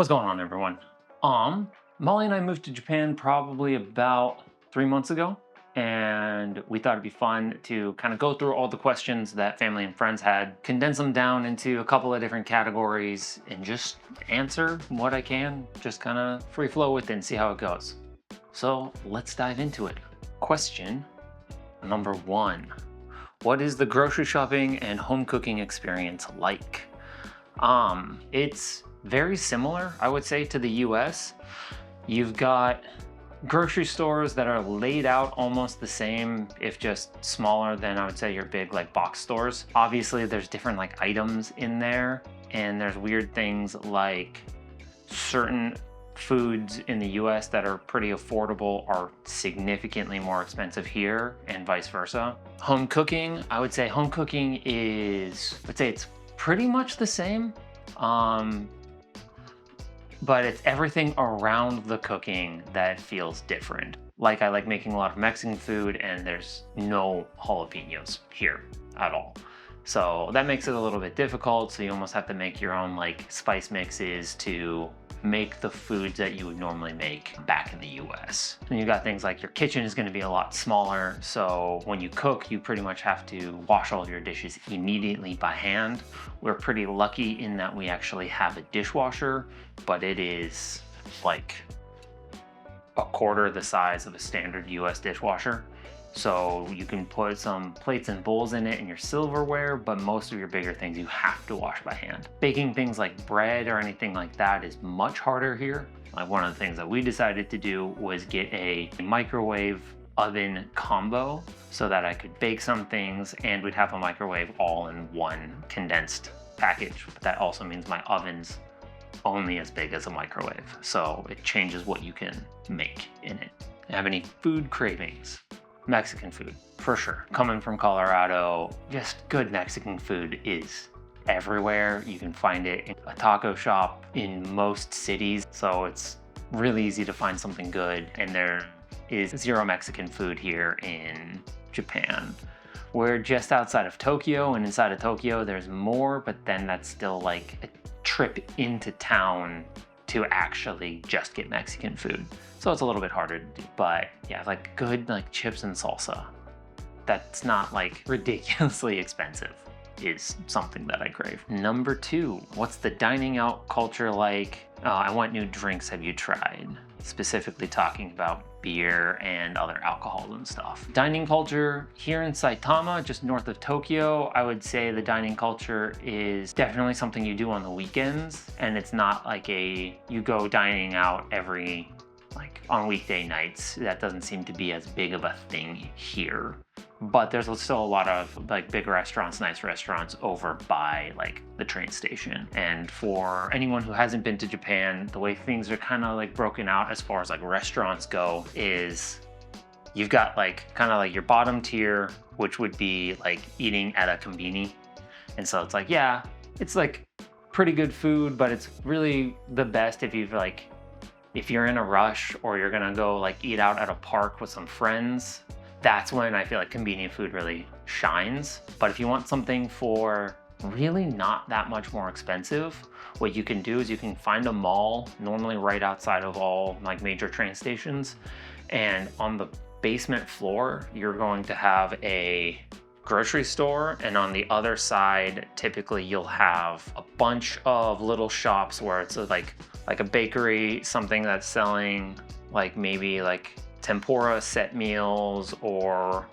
What's going on, everyone? Molly and I moved to Japan probably about 3 months ago, and we thought it'd be fun to kind of go through all the questions that family and friends had, condense them down into a couple of different categories, and just answer what I can, just kind of free flow with it and see how it goes. So let's dive into it. Question number one: what is the grocery shopping and home cooking experience like? It's very similar, I would say, to the US. You've got grocery stores that are laid out almost the same, if just smaller than I would say your big like box stores. Obviously, there's different like items in there, and there's weird things like certain foods in the US that are pretty affordable are significantly more expensive here, and vice versa. Home cooking, I would say it's pretty much the same. But it's everything around the cooking that feels different. Like I like making a lot of Mexican food, and there's no jalapenos here at all. So that makes it a little bit difficult. So you almost have to make your own like spice mixes to make the foods that you would normally make back in the US. And you got things like your kitchen is going to be a lot smaller. So when you cook, you pretty much have to wash all your dishes immediately by hand. We're pretty lucky in that we actually have a dishwasher, but it is like a quarter the size of a standard US dishwasher. So you can put some plates and bowls in it and your silverware, but most of your bigger things you have to wash by hand. Baking things like bread or anything like that is much harder here. Like one of the things that we decided to do was get a microwave oven combo so that I could bake some things and we'd have a microwave all in one condensed package. But that also means my oven's only as big as a microwave. So it changes what you can make in it. Have any food cravings? Mexican food, for sure. Coming from Colorado, just good Mexican food is everywhere. You can find it in a taco shop in most cities, so it's really easy to find something good. And there is zero Mexican food here in Japan. We're just outside of Tokyo, and inside of Tokyo there's more, but then that's still like a trip into town to actually just get Mexican food. So it's a little bit harder to do, but yeah, like good like chips and salsa. That's not like ridiculously expensive is something that I crave. Number two, what's the dining out culture like? And what new drinks have you tried? Specifically talking about beer and other alcohols and stuff. Dining culture here in Saitama, just north of Tokyo, I would say the dining culture is definitely something you do on the weekends, and it's not like you go dining out every like on weekday nights. That doesn't seem to be as big of a thing here. But there's still a lot of like big restaurants, nice restaurants over by like the train station. And for anyone who hasn't been to Japan, the way things are kind of like broken out as far as like restaurants go is you've got like kind of like your bottom tier, which would be like eating at a konbini. And so it's like, yeah, it's like pretty good food, but it's really the best if you're in a rush or you're gonna go like eat out at a park with some friends. That's when I feel like convenient food really shines. But if you want something for really not that much more expensive, what you can do is you can find a mall, normally right outside of all like major train stations. And on the basement floor, you're going to have a grocery store, and on the other side typically you'll have a bunch of little shops where it's like a bakery, something that's selling like maybe like tempura set meals or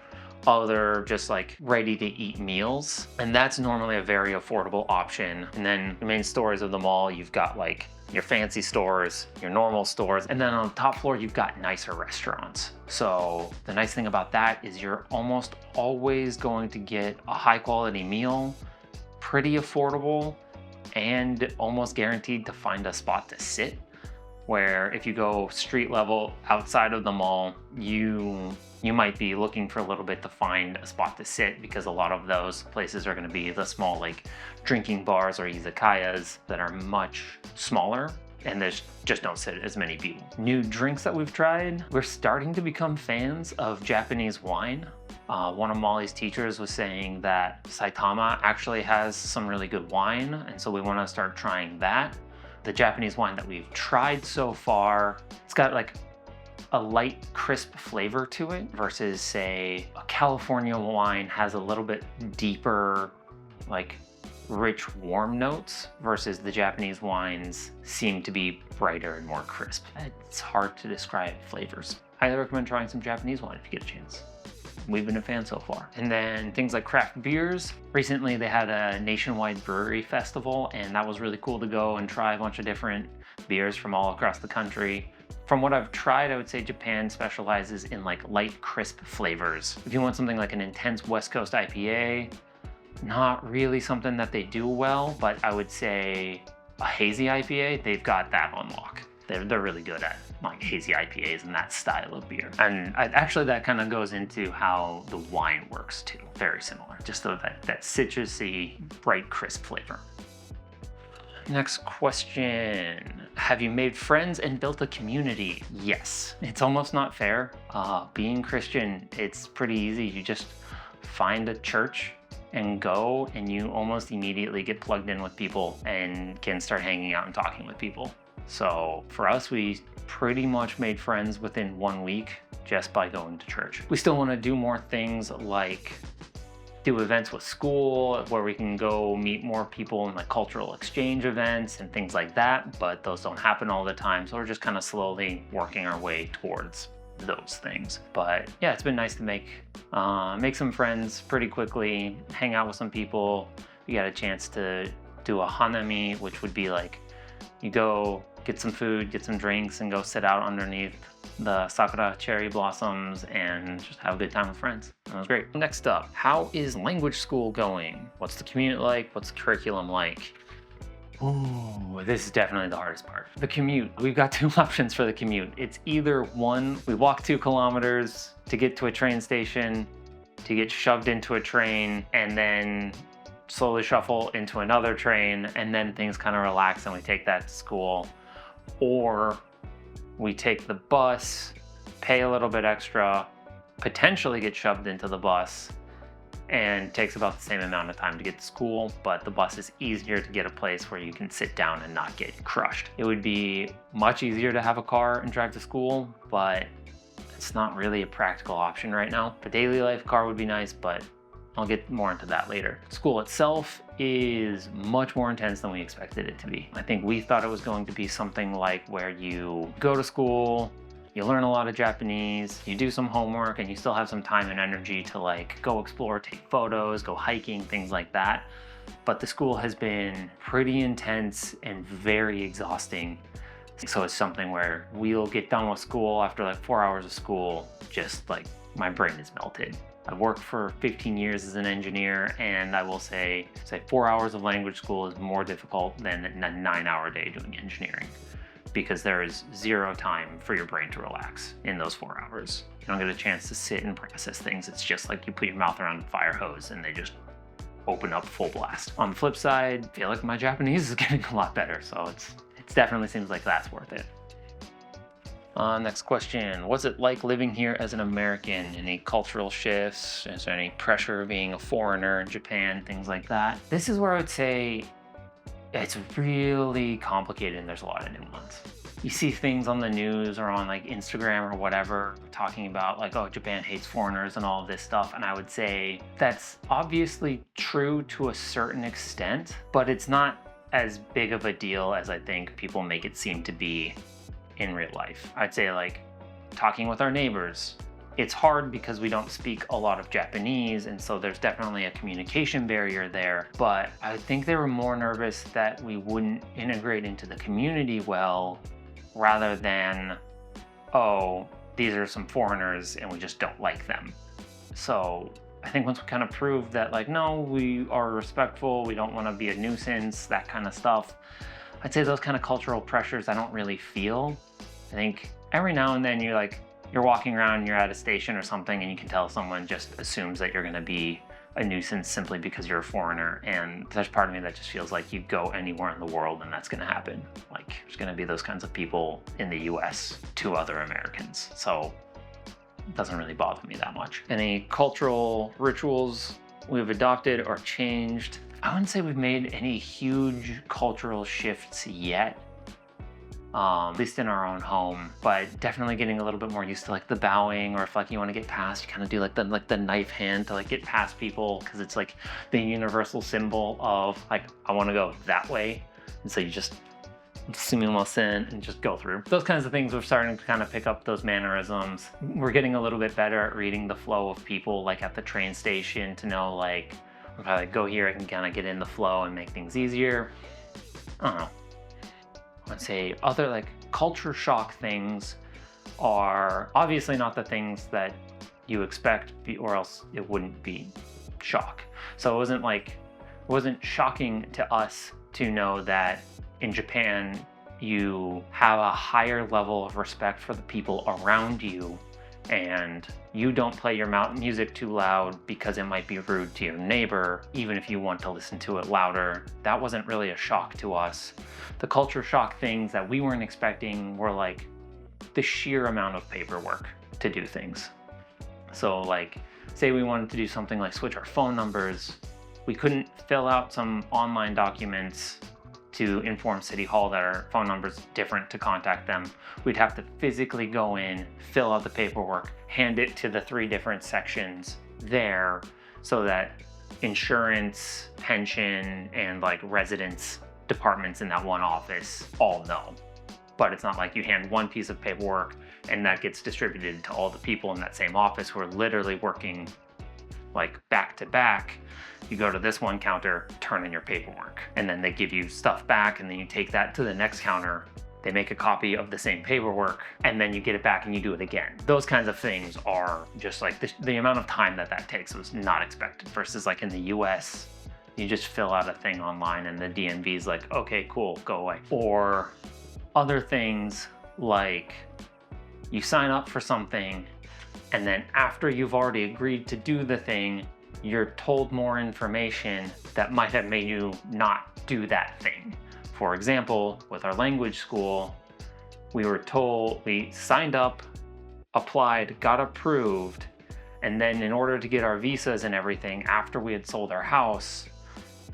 other just like ready to eat meals, and that's normally a very affordable option. And then the main stores of the mall, you've got like your fancy stores, your normal stores, and then on the top floor you've got nicer restaurants. So the nice thing about that is you're almost always going to get a high quality meal, pretty affordable, and almost guaranteed to find a spot to sit. Where if you go street level outside of the mall, you might be looking for a little bit to find a spot to sit, because a lot of those places are going to be the small like drinking bars or izakayas that are much smaller, and there's just don't sit as many people. New drinks that we've tried, we're starting to become fans of Japanese wine. One of Molly's teachers was saying that Saitama actually has some really good wine, and so we want to start trying that. the Japanese wine that we've tried so far, it's got like a light, crisp flavor to it versus, say, a California wine has a little bit deeper, like rich, warm notes versus the Japanese wines seem to be brighter and more crisp. It's hard to describe flavors. Highly recommend trying some Japanese wine if you get a chance. We've been a fan so far. And then things like craft beers. Recently they had a nationwide brewery festival, and that was really cool to go and try a bunch of different beers from all across the country. From what I've tried, I would say Japan specializes in like light, crisp flavors. If you want something like an intense West Coast IPA, not really something that they do well, but I would say a hazy IPA, they've got that on lock. They're really good at like hazy IPAs and that style of beer. And actually that kind of goes into how the wine works too. Very similar, just that citrusy, bright, crisp flavor. Next question. Have you made friends and built a community? Yes. It's almost not fair. Being Christian, it's pretty easy. You just find a church and go, and you almost immediately get plugged in with people and can start hanging out and talking with people. So for us, we pretty much made friends within 1 week just by going to church. We still want to do more things like do events with school where we can go meet more people in like cultural exchange events and things like that, but those don't happen all the time. So we're just kind of slowly working our way towards those things. But yeah, it's been nice to make some friends pretty quickly, hang out with some people. We got a chance to do a hanami, which would be like you go get some food, get some drinks, and go sit out underneath the sakura cherry blossoms and just have a good time with friends. That was great. Next up, how is language school going? What's the commute like? What's the curriculum like? Ooh, this is definitely the hardest part. The commute. We've got two options for the commute. It's either one, we walk 2 kilometers to get to a train station, to get shoved into a train, and then slowly shuffle into another train, and then things kind of relax and we take that to school. Or we take the bus, pay a little bit extra, potentially get shoved into the bus, and takes about the same amount of time to get to school, but the bus is easier to get a place where you can sit down and not get crushed. It would be much easier to have a car and drive to school, but it's not really a practical option right now. For daily life, car would be nice, but I'll get more into that later. School itself is much more intense than we expected it to be. I think we thought it was going to be something like where you go to school, you learn a lot of Japanese, you do some homework, and you still have some time and energy to like go explore, take photos, go hiking, things like that. But the school has been pretty intense and very exhausting. So it's something where we'll get done with school after like 4 hours of school, just like my brain is melted. I've worked for 15 years as an engineer, and I will say 4 hours of language school is more difficult than a 9-hour day doing engineering, because there is zero time for your brain to relax in those 4 hours. You don't get a chance to sit and process things. It's just like you put your mouth around a fire hose and they just open up full blast. On the flip side, I feel like my Japanese is getting a lot better, so it definitely seems like that's worth it. Next question. What's it like living here as an American? Any cultural shifts? Is there any pressure being a foreigner in Japan? Things like that. This is where I would say it's really complicated and there's a lot of nuance. You see things on the news or on like Instagram or whatever talking about like, oh, Japan hates foreigners and all of this stuff. And I would say that's obviously true to a certain extent, but it's not as big of a deal as I think people make it seem to be in real life. I'd say like talking with our neighbors, it's hard because we don't speak a lot of Japanese, and so there's definitely a communication barrier there. But I think they were more nervous that we wouldn't integrate into the community well, rather than, oh, these are some foreigners and we just don't like them. So I think once we kind of proved that like, no, we are respectful, we don't want to be a nuisance, that kind of stuff, I'd say those kind of cultural pressures I don't really feel. I think every now and then you're walking around, you're at a station or something, and you can tell someone just assumes that you're going to be a nuisance simply because you're a foreigner. And there's part of me that just feels like you go anywhere in the world and that's going to happen. Like there's going to be those kinds of people in the US to other Americans. So it doesn't really bother me that much. Any cultural rituals we've adopted or changed? I wouldn't say we've made any huge cultural shifts yet. at least in our own home, but definitely getting a little bit more used to like the bowing, or if like you want to get past, you kind of do like the knife hand to like get past people, because it's like the universal symbol of like, I want to go that way. And so you just sumimasen and just go through. Those kinds of things, we're starting to kind of pick up those mannerisms. We're getting a little bit better at reading the flow of people, like at the train station, to know like, if I like go here, I can kind of get in the flow and make things easier. I don't know. I'd say other like culture shock things are obviously not the things that you expect, or else it wouldn't be shock. So it wasn't shocking to us to know that in Japan you have a higher level of respect for the people around you, and you don't play your music too loud because it might be rude to your neighbor, even if you want to listen to it louder. That wasn't really a shock to us. The culture shock things that we weren't expecting were like the sheer amount of paperwork to do things. So like, say we wanted to do something like switch our phone numbers, we couldn't fill out some online documents to inform City Hall that our phone number's different to contact them. We'd have to physically go in, fill out the paperwork, hand it to the 3 different sections there, so that insurance, pension, and like residence departments in that one office all know. But it's not like you hand one piece of paperwork and that gets distributed to all the people in that same office who are literally working like back to back. You go to this one counter, turn in your paperwork, and then they give you stuff back, and then you take that to the next counter. They make a copy of the same paperwork, and then you get it back and you do it again. Those kinds of things are just like the amount of time that takes was not expected, versus like in the US, you just fill out a thing online and the DMV is like, okay, cool, go away. Or other things like you sign up for something, and then after you've already agreed to do the thing, you're told more information that might have made you not do that thing. For example, with our language school, we were told, we signed up, applied, got approved, and then in order to get our visas and everything, after we had sold our house,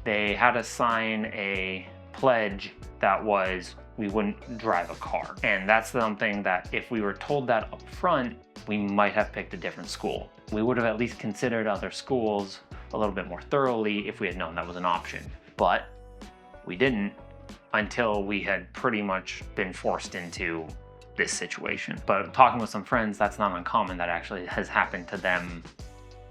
they had us sign a pledge that was we wouldn't drive a car. And that's something that if we were told that up front, we might have picked a different school. We would have at least considered other schools a little bit more thoroughly if we had known that was an option. But we didn't until we had pretty much been forced into this situation. But talking with some friends, that's not uncommon. That actually has happened to them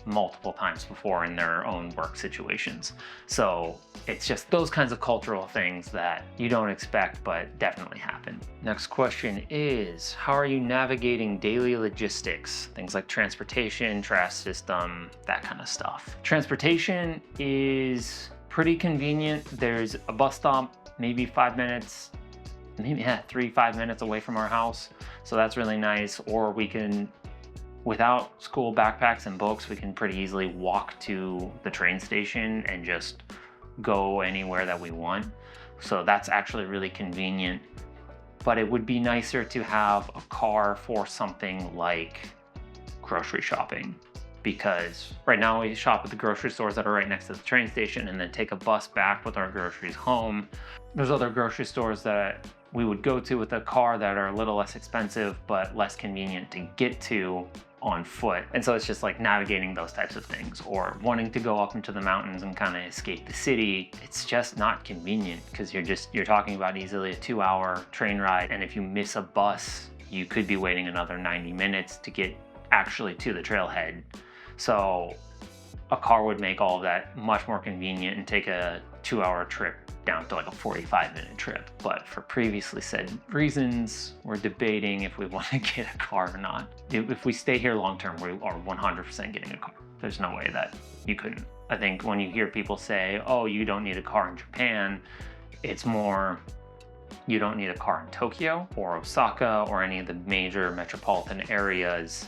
multiple times before in their own work situations. So it's just those kinds of cultural things that you don't expect but definitely happen. Next question is, how are you navigating daily logistics? Things like transportation, trash system, that kind of stuff. Transportation is pretty convenient. There's a bus stop maybe 5 minutes, maybe 3-5 minutes away from our house. So that's really nice. Or we can, without school backpacks and books, we can pretty easily walk to the train station and just go anywhere that we want. So that's actually really convenient. But it would be nicer to have a car for something like grocery shopping, because right now we shop at the grocery stores that are right next to the train station and then take a bus back with our groceries home. There's other grocery stores that we would go to with a car that are a little less expensive but less convenient to get to on foot. And so it's just like navigating those types of things, or wanting to go up into the mountains and kind of escape the city. It's just not convenient because you're talking about easily a 2-hour train ride, and if you miss a bus, you could be waiting another 90 minutes to get actually to the trailhead. So a car would make all of that much more convenient and take a 2-hour trip down to like a 45-minute trip. But for previously said reasons, we're debating if we want to get a car or not. If we stay here long term, we are 100% getting a car. There's no way that you couldn't. I think when you hear people say, oh, you don't need a car in Japan, it's more, you don't need a car in Tokyo or Osaka or any of the major metropolitan areas.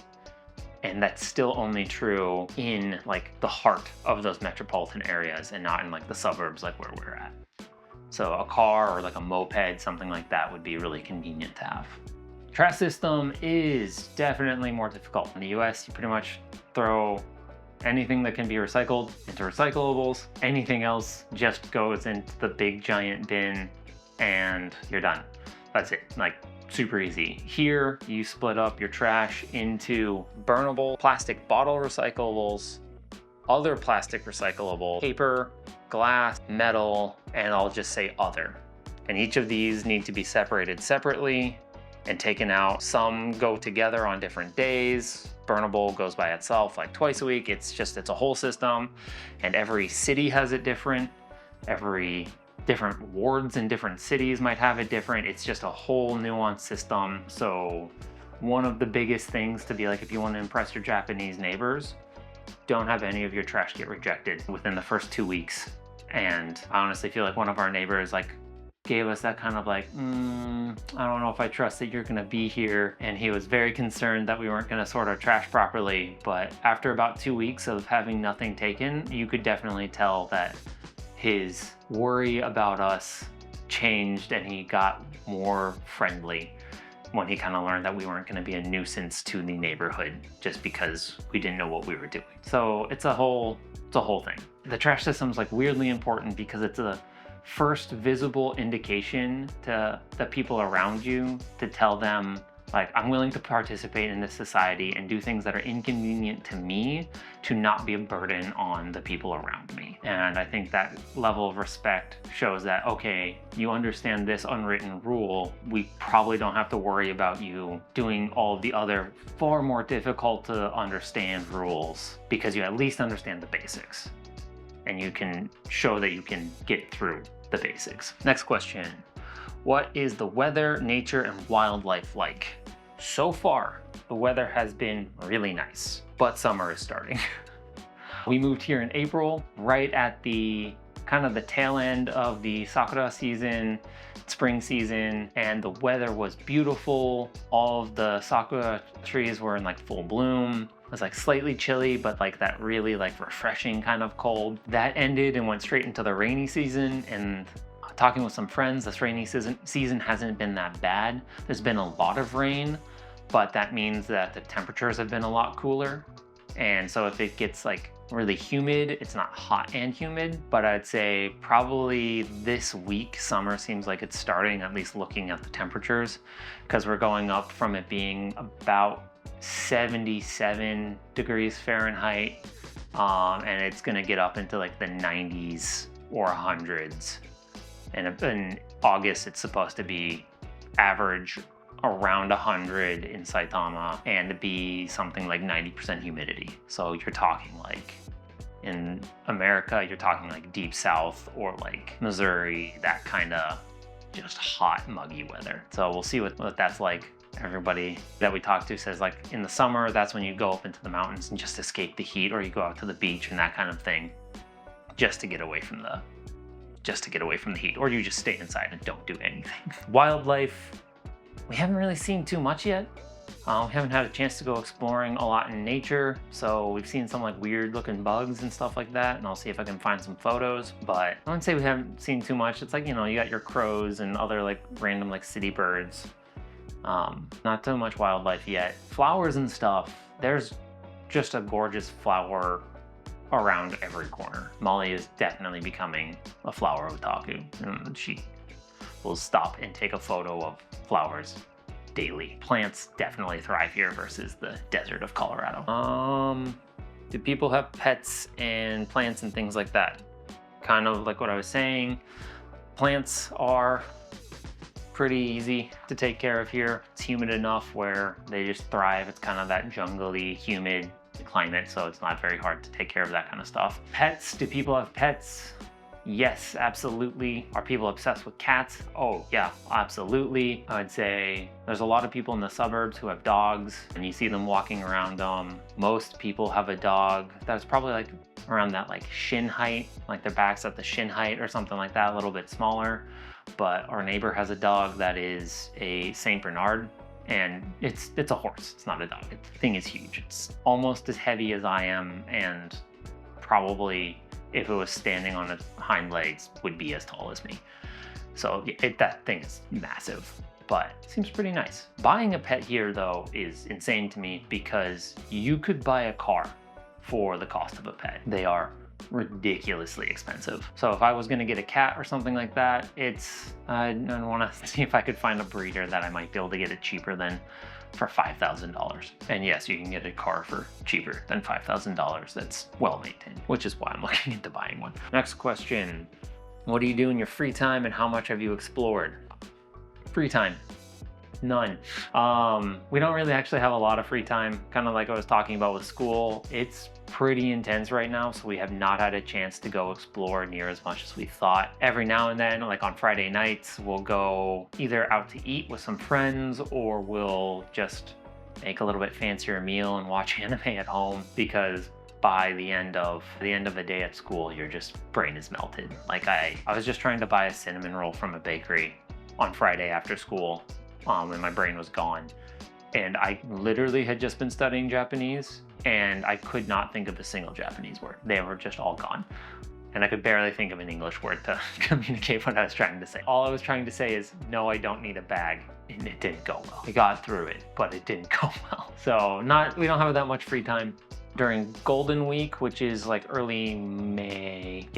And that's still only true in like the heart of those metropolitan areas and not in like the suburbs like where we're at. So a car or like a moped, something like that would be really convenient to have. Trash system is definitely more difficult. In the US, you pretty much throw anything that can be recycled into recyclables. Anything else just goes into the big giant bin and you're done. That's it. Like, super easy. Here, you split up your trash into burnable plastic bottle recyclables, other plastic recyclable, paper, glass, metal, and I'll just say other. And each of these need to be separated separately and taken out. Some go together on different days. Burnable goes by itself like twice a week. It's a whole system, and every city has it different. Every different wards in different cities might have it different. It's just a whole nuanced system. So one of the biggest things to be like, if you want to impress your Japanese neighbors, don't have any of your trash get rejected within the first 2 weeks. And I honestly feel like one of our neighbors like gave us that kind of like, I don't know if I trust that you're gonna be here. And he was very concerned that we weren't gonna sort our trash properly. But after about 2 weeks of having nothing taken, you could definitely tell that his worry about us changed and he got more friendly when he kind of learned that we weren't going to be a nuisance to the neighborhood just because we didn't know what we were doing. So it's a whole thing. The trash system is like weirdly important because it's a first visible indication to the people around you to tell them, like, I'm willing to participate in this society and do things that are inconvenient to me to not be a burden on the people around me. And I think that level of respect shows that, okay, you understand this unwritten rule. We probably don't have to worry about you doing all of the other far more difficult to understand rules because you at least understand the basics and you can show that you can get through the basics. Next question. What is the weather, nature, and wildlife like? So far, the weather has been really nice, but summer is starting. We moved here in April, right at the kind of the tail end of the sakura season, spring season, and the weather was beautiful. All of the sakura trees were in like full bloom. It was like slightly chilly, but like that really like refreshing kind of cold. That ended and went straight into the rainy season, and talking with some friends, this rainy season hasn't been that bad. There's been a lot of rain, but that means that the temperatures have been a lot cooler. And so if it gets like really humid, it's not hot and humid, but I'd say probably this week, summer seems like it's starting, at least looking at the temperatures, because we're going up from it being about 77 degrees Fahrenheit, and it's gonna get up into like the 90s or 100s. And in August, it's supposed to be average around 100 in Saitama and be something like 90% humidity. So you're talking like in America, you're talking like deep south or like Missouri, that kind of just hot, muggy weather. So we'll see what that's like. Everybody that we talk to says like in the summer, that's when you go up into the mountains and just escape the heat, or you go out to the beach and that kind of thing just to get away from the heat, or you just stay inside and don't do anything. Wildlife, we haven't really seen too much yet. We haven't had a chance to go exploring a lot in nature, so we've seen some like weird looking bugs and stuff like that, and I'll see if I can find some photos, but I wouldn't say we haven't seen too much. It's like, you know, you got your crows and other like random like city birds. Not too much wildlife yet. Flowers and stuff, there's just a gorgeous flower around every corner. Molly is definitely becoming a flower otaku, and she will stop and take a photo of flowers daily. Plants definitely thrive here versus the desert of Colorado. Do people have pets and plants and things like that? Kind of like what I was saying, plants are pretty easy to take care of here. It's humid enough where they just thrive. It's kind of that jungly, humid climate, so it's not very hard to take care of that kind of stuff. Pets, do people have pets? Yes, absolutely. Are people obsessed with cats? Oh yeah, absolutely. I would say there's a lot of people in the suburbs who have dogs, and you see them walking around them. Most people have a dog that's probably like around that like shin height, like their back's at the shin height or something like that, a little bit smaller. But our neighbor has a dog that is a Saint Bernard, and it's a horse, it's not a dog. The thing is huge. It's almost as heavy as I am, and probably if it was standing on its hind legs would be as tall as me. So that thing is massive, but it seems pretty nice. Buying a pet here though is insane to me because you could buy a car for the cost of a pet. They are ridiculously expensive. So if I was gonna get a cat or something like that, I wanna see if I could find a breeder that I might be able to get it cheaper than for $5,000. And yes, you can get a car for cheaper than $5,000 that's well maintained, which is why I'm looking into buying one. Next question. What do you do in your free time and how much have you explored? Free time. None. We don't really actually have a lot of free time. Kind of like I was talking about with school, it's pretty intense right now, so we have not had a chance to go explore near as much as we thought. Every now and then, like on Friday nights, we'll go either out to eat with some friends or we'll just make a little bit fancier meal and watch anime at home, because by the end of the day at school, your just brain is melted. Like I was just trying to buy a cinnamon roll from a bakery on Friday after school, and my brain was gone. And I literally had just been studying Japanese and I could not think of a single Japanese word. They were just all gone. And I could barely think of an English word to communicate what I was trying to say. All I was trying to say is, no, I don't need a bag. And it didn't go well. I got through it, but it didn't go well. So we don't have that much free time. During Golden Week, which is like early May,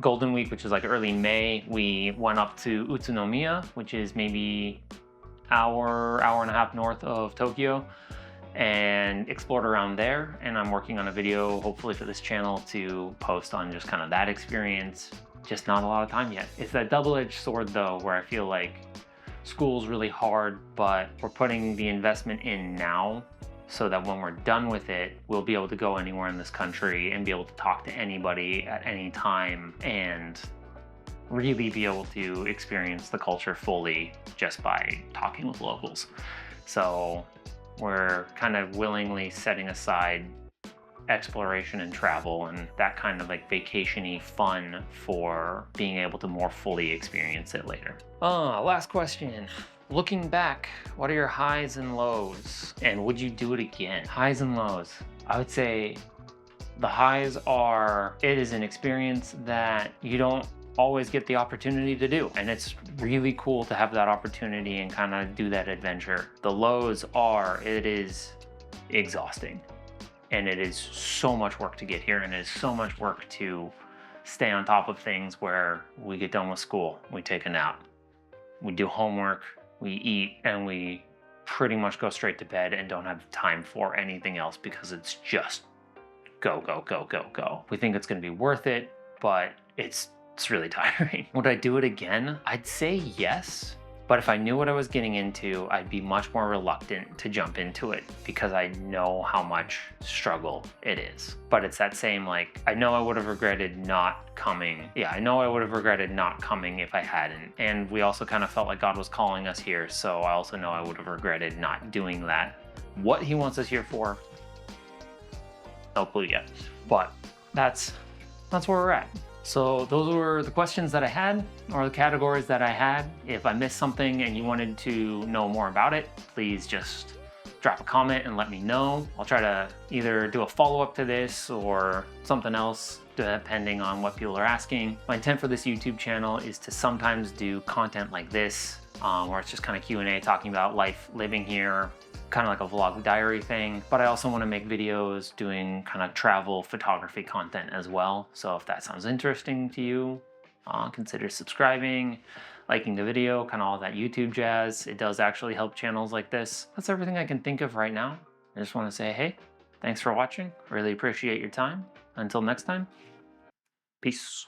Golden Week, which is like early May, we went up to Utsunomiya, which is maybe hour and a half north of Tokyo, and explored around there. And I'm working on a video, hopefully for this channel, to post on just kind of that experience. Just not a lot of time yet. It's that double-edged sword though, where I feel like school's really hard, but we're putting the investment in now so that when we're done with it, we'll be able to go anywhere in this country and be able to talk to anybody at any time and really be able to experience the culture fully just by talking with locals. So we're kind of willingly setting aside exploration and travel and that kind of like vacation-y fun for being able to more fully experience it later. Last question. Looking back, what are your highs and lows? And would you do it again? Highs and lows. I would say the highs are, it is an experience that you don't always get the opportunity to do. And it's really cool to have that opportunity and kind of do that adventure. The lows are, it is exhausting. And it is so much work to get here, and it is so much work to stay on top of things where we get done with school, we take a nap, we do homework, we eat, and we pretty much go straight to bed and don't have time for anything else because it's just go, go, go, go, go. We think it's gonna be worth it, but it's really tiring. Would I do it again? I'd say yes. But if I knew what I was getting into, I'd be much more reluctant to jump into it because I know how much struggle it is. But it's that same, like, I know I would have regretted not coming. Yeah, I know I would have regretted not coming if I hadn't. And we also kind of felt like God was calling us here. So I also know I would have regretted not doing that. What he wants us here for, no clue yet. But that's where we're at. So those were the questions that I had, or the categories that I had. If I missed something and you wanted to know more about it, please just drop a comment and let me know. I'll try to either do a follow-up to this or something else, depending on what people are asking. My intent for this YouTube channel is to sometimes do content like this, where it's just kind of Q&A talking about life living here, kind of like a vlog diary thing. But I also want to make videos doing kind of travel photography content as well. So if that sounds interesting to you, consider subscribing, liking the video, kind of all that YouTube jazz. It does actually help channels like this. That's everything I can think of right now. I just want to say, hey, thanks for watching. Really appreciate your time. Until next time, peace.